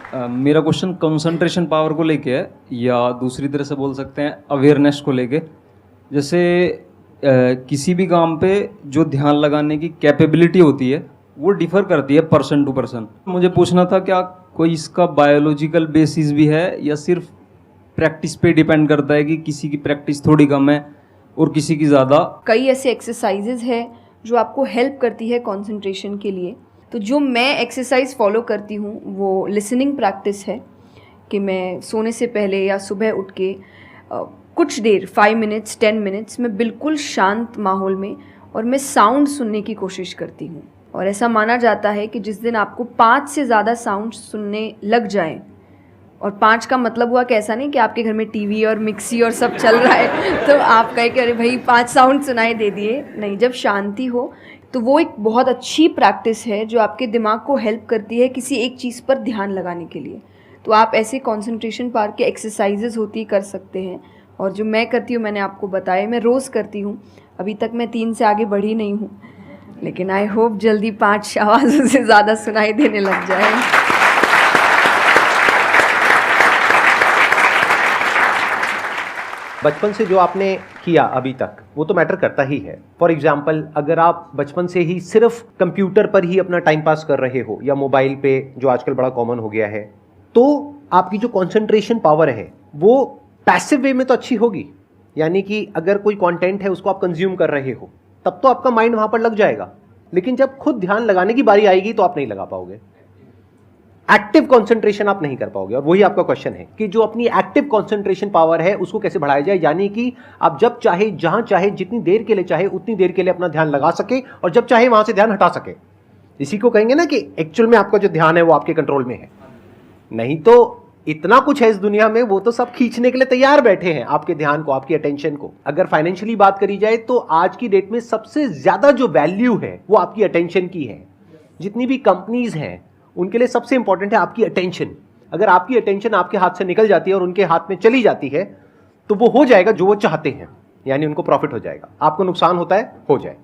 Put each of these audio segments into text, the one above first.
मेरा question concentration power को लेके है, या दूसरी तरह से बोल सकते हैं अवेयरनेस को लेके। जैसे किसी भी काम पे जो ध्यान लगाने की कैपेबिलिटी होती है वो डिफर करती है पर्सन टू पर्सन। मुझे पूछना था, क्या कोई इसका बायोलॉजिकल बेसिस भी है या सिर्फ प्रैक्टिस पे डिपेंड करता है कि किसी की प्रैक्टिस थोड़ी कम है और किसी की ज़्यादा? कई ऐसे एक्सरसाइजेज है जो आपको हेल्प करती है कंसंट्रेशन के लिए। तो जो मैं एक्सरसाइज फॉलो करती हूँ वो लिसनिंग प्रैक्टिस है कि मैं सोने से पहले या सुबह उठ के कुछ देर 5 मिनट्स 10 मिनट्स मैं बिल्कुल शांत माहौल में और मैं साउंड सुनने की कोशिश करती हूँ। और ऐसा माना जाता है कि जिस दिन आपको 5 से ज़्यादा साउंड सुनने लग जाएं, और 5 का मतलब हुआ कि ऐसा नहीं कि आपके घर में टीवी और मिक्सी और सब चल रहा है तो आप कहे कि अरे भाई 5 साउंड सुनाई दे दिए, नहीं। जब शांति हो तो वो एक बहुत अच्छी प्रैक्टिस है जो आपके दिमाग को हेल्प करती है किसी एक चीज़ पर ध्यान लगाने के लिए। तो आप ऐसे कंसंट्रेशन पावर के एक्सरसाइजेज होती कर सकते हैं, और जो मैं करती हूँ मैंने आपको बताया, मैं रोज़ करती हूँ। अभी तक मैं 3 से आगे बढ़ी नहीं हूँ, लेकिन आई होप जल्दी 5 आवाज़ों से ज़्यादा सुनाई देने लग जाए। बचपन से जो आपने किया अभी तक वो तो मैटर करता ही है। फॉर एग्जाम्पल, अगर आप बचपन से ही सिर्फ कंप्यूटर पर ही अपना टाइम पास कर रहे हो या मोबाइल पे, जो आजकल बड़ा कॉमन हो गया है, तो आपकी जो कंसंट्रेशन पावर है वो पैसिव वे में तो अच्छी होगी। यानी कि अगर कोई कंटेंट है उसको आप कंज्यूम कर रहे हो तब तो आपका माइंड वहां पर लग जाएगा, लेकिन जब खुद ध्यान लगाने की बारी आएगी तो आप नहीं लगा पाओगे। एक्टिव कंसंट्रेशन आप नहीं कर पाओगे। और वही आपका क्वेश्चन है कि जो अपनी एक्टिव कंसंट्रेशन पावर है उसको कैसे बढ़ाया जाए। यानी कि आप जब चाहे, जहां चाहे, जितनी देर के लिए चाहे उतनी देर के लिए अपना ध्यान लगा सके, और जब चाहे वहां से ध्यान हटा सके। इसी को कहेंगे ना कि एक्चुअल में आपका जो ध्यान है वो आपके कंट्रोल में है। नहीं तो इतना कुछ है इस दुनिया में, वो तो सब खींचने के लिए तैयार बैठे हैं आपके ध्यान को, आपकी अटेंशन को। अगर फाइनेंशियली बात करी जाए तो आज की डेट में सबसे ज्यादा जो वैल्यू है वो आपकी अटेंशन की है। जितनी भी कंपनीज हैं उनके लिए सबसे इंपॉर्टेंट है आपकी अटेंशन। अगर आपकी अटेंशन आपके हाथ से निकल जाती है और उनके हाथ में चली जाती है तो वो हो जाएगा जो वो चाहते हैं, यानी उनको प्रॉफिट हो जाएगा, आपको नुकसान होता है हो जाए।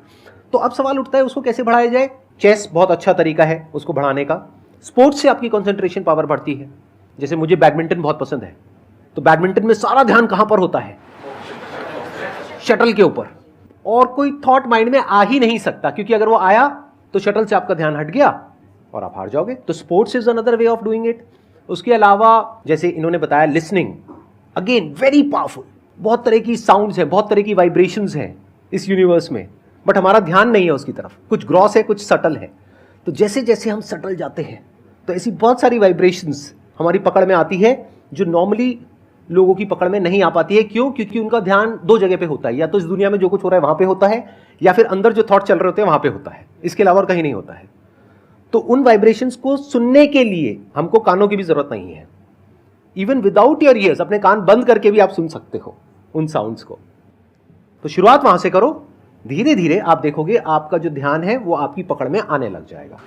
तो अब सवाल उठता है उसको कैसे बढ़ाया जाए। चेस बहुत अच्छा तरीका है उसको बढ़ाने का। स्पोर्ट्स से आपकी कंसंट्रेशन पावर बढ़ती है। जैसे मुझे बैडमिंटन बहुत पसंद है, तो बैडमिंटन में सारा ध्यान कहां पर होता है? शटल के ऊपर, और कोई थॉट माइंड में आ ही नहीं सकता, क्योंकि अगर वो आया तो शटल से आपका ध्यान हट गया और आप हार जाओगे। तो sports is another way of doing it. उसके अलावा जैसे इन्होंने बताया लिसनिंग, अगेन वेरी पावरफुल। बहुत तरह की साउंड्स हैं, बहुत तरह की वाइब्रेशंस हैं इस यूनिवर्स में, बट हमारा ध्यान नहीं है उसकी तरफ। कुछ ग्रॉस है, कुछ सटल है। तो जैसे जैसे हम सटल जाते हैं तो ऐसी बहुत सारी वाइब्रेशंस हमारी पकड़ में आती है जो नॉर्मली लोगों की पकड़ में नहीं आ पाती है। क्यों? क्योंकि उनका ध्यान 2 जगह पे होता है, या तो इस दुनिया में जो कुछ हो रहा है वहां पे होता है, या फिर अंदर जो थॉट चल रहे होते हैं वहां पे होता है। इसके अलावा और कहीं नहीं होता है। तो उन वाइब्रेशंस को सुनने के लिए हमको कानों की भी जरूरत नहीं है। इवन विदाउट योर ईयर्स, अपने कान बंद करके भी आप सुन सकते हो उन साउंड्स को। तो शुरुआत वहां से करो, धीरे धीरे आप देखोगे आपका जो ध्यान है वो आपकी पकड़ में आने लग जाएगा।